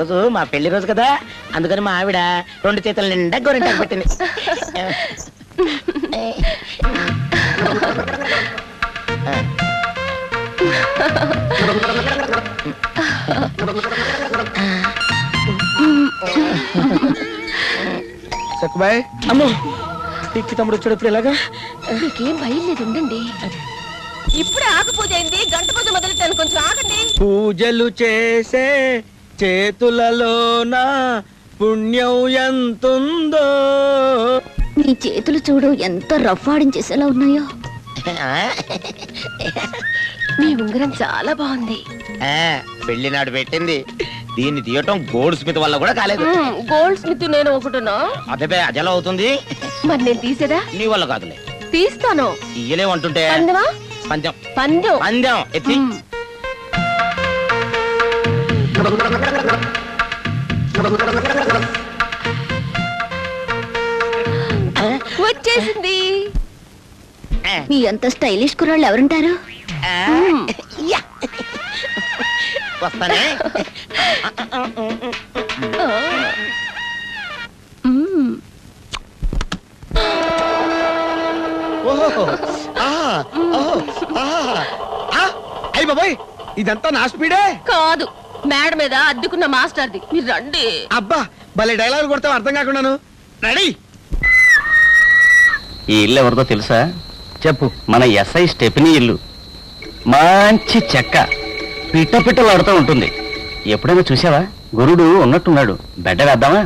రోజు మా పెళ్లి రోజు కదా, అందుకని మా ఆవిడ 2 చేతుల నిండా గోరింటాకు పెట్టింది. సక్కుబాయ్, అమ్మో పిక్కి తమ్ముడు వచ్చేటప్పుడు ఎలాగా? మీకేం భయం లేదు, ఉండండి. ఇప్పుడే ఆకు పూజ అయింది, గంట పూజ మొదలెట్టాను, కొంచెం ఆగండి. పూజలు చేసే చేతులలోన పుణ్యం ఎంతుందో. నీ చేతులు చూడు ఎంత రఫ్ ఆడించేసేలా ఉన్నాయో. నీ ఉంగరం చాలా బాగుంది. పెళ్లి నాడు పెట్టింది. దీన్ని తీయటం గోల్డ్ స్మిత్ వల్ల కూడా కాలేదు. గోల్డ్ స్మిత్ నేను ఒకటున్నా. అదే అజలా అవుతుంది. మరి నేను తీసేదా? నీ వల్ల కాదులే. తీస్తాను. తీయలేమంటుంటే పందెమా? పందెం పందెం పందెం ఎత్తి. వచ్చేసింది. మీ అంత స్టైలిష్ కుర్రాళ్ళు ఎవరుంటారు? వస్తానే. అయ్యి బాబాయ్, ఇదంతా నా స్పీడే కాదు, మేడ మీద అద్దెకున్న మాస్టర్ది. మీరు రండి. అబ్బా, భలే డైలాగ్ కొడతావు, అర్థం కాకుండాను. రెడీ. ఈ ఇల్లు ఎవరిదో తెలుసా? చెప్పు. మన ఎస్ఐ స్టెఫినీ ఇల్లు. మంచి చెక్క, పిట్ట పిట్టలాడుతూ ఉంటుంది. ఎప్పుడైనా చూసావా? గురుడు ఉన్నట్టున్నాడు. బెడ్డ వేద్దామా?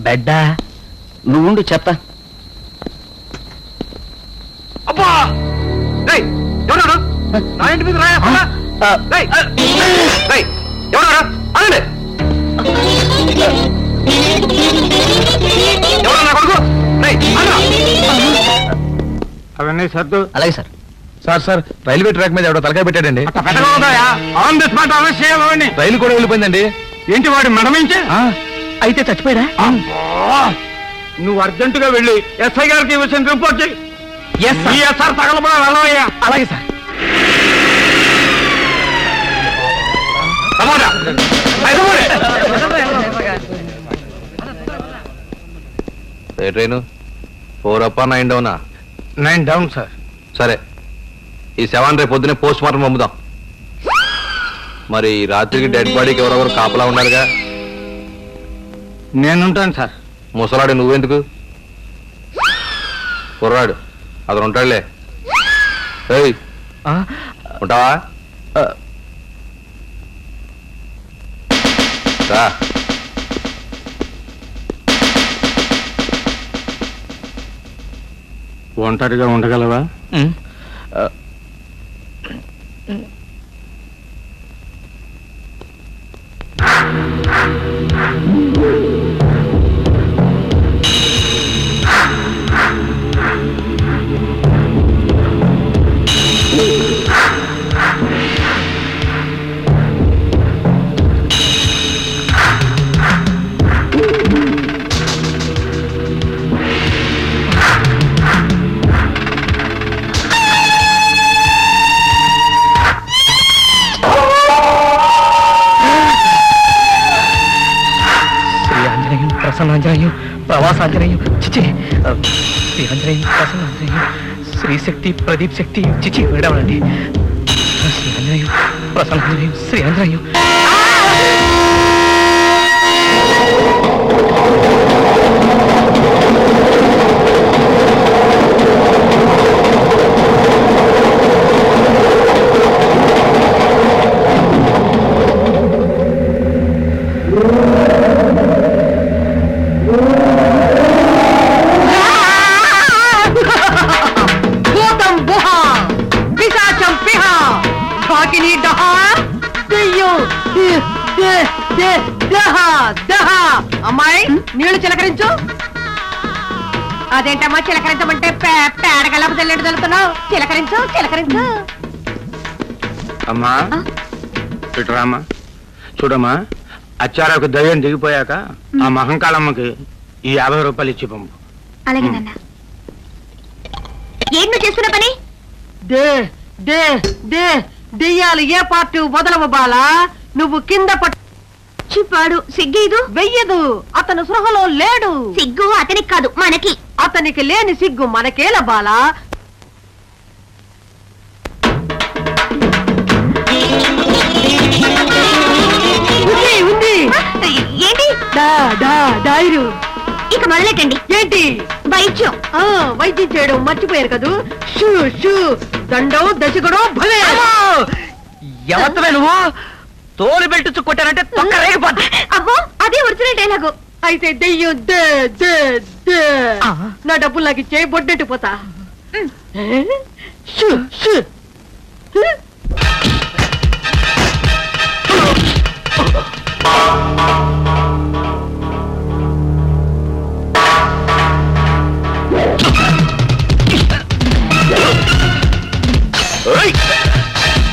బెడ్డ నువ్వుండు చెప్తా. అబ్బా, నా ఇంటి మీద అవన్నీ సర్దు. అలాగే సార్. సార్ రైల్వే ట్రాక్ మీద ఎవడో తలకాయ పెట్టాడండి. రైలు కూడా వెళ్ళిపోయిందండి. ఏంటి వాడు మెడమించి? అయితే చచ్చిపోయాడా? నువ్వు అర్జెంటుగా వెళ్ళి ఎస్ఐ గారికి విషయం రిపోర్ట్ చేయి. సార్ తగలబడా వెళ్ళవయ్యా. అలాగే sir. Train 4 up 9 డౌనా? 9 down sir. సరే, ఈ 7 రేపు పొద్దునే పోస్ట్ మార్టం పంపుదాం. మరి రాత్రికి డెడ్ బాడీకి ఎవరెవరు కాపలా ఉన్నారుగా? నేనుంటాను సార్. ముసలాడు నువ్వెందుకు? కుర్రాడు అతను ఉంటాడులే. ఏయ్, ఉంటావా? రా. ఒంటరిగా ఉండగలవా? ప్రసన్నాంజనేయం, ప్రవాసాంజనేయం, చిచి శ్రీ ఆంజనేయం, ప్రసన్నాంజనేయం, శ్రీశక్తి, ప్రదీప్ శక్తి, చిచి విడవడండి. శ్రీ ఆంజనేయం, ప్రసన్నాంజనేయం, శ్రీ ఆంజనేయం. అమ్మాయి, నీళ్లు చిలకరించు. అదేంటమ్మా చిలకరించమంటే పేడగలపు తెల్లటి తెలుతున్నావు? చిలకరించు చిలకరించు. అమ్మా ఇటురామ్మా. చూడమ్మా, అచ్చారకు దయ్యం దిగిపోయాక ఆ మహంకాళమ్మకి ఈ 50 రూపాయలు ఇచ్చి పంపు. అలాగే నాన్న. ఏం నువ్వు చేస్తున్న పని? దే దే దే దెయ్యాలు ఏ పార్టీ వదలవు బాలా. నువ్వు కింద పట్టు పిచ్చిపాడు సిగ్గేదు వెయ్యదు, అతను సృహలో లేడు. సిగ్గు అతనికి కాదు మనకి. అతనికి లేని సిగ్గు మనకేల బాలా. ఉంది, ఉంది. ఏంటి డా డా డైరు. ఇక మొదలెట్టండి. ఏంటి? వైద్యం. వైద్యం చేయడం మర్చిపోయారు కదూ. షూ షూ దండం దశకుడో భవే. ఎవరివే నువ్వు? తోలు బెల్ట్ కొట్టారంటే తొక్క రేగిపోద్ది. అబ్బో అదే ఒరిజినల్ డైలాగు. అయితే దెయ్యం దే దే దే. నా డబ్బులు నాకు ఇచ్చే బొడ్డెట్టు పోతా. Shoe shoe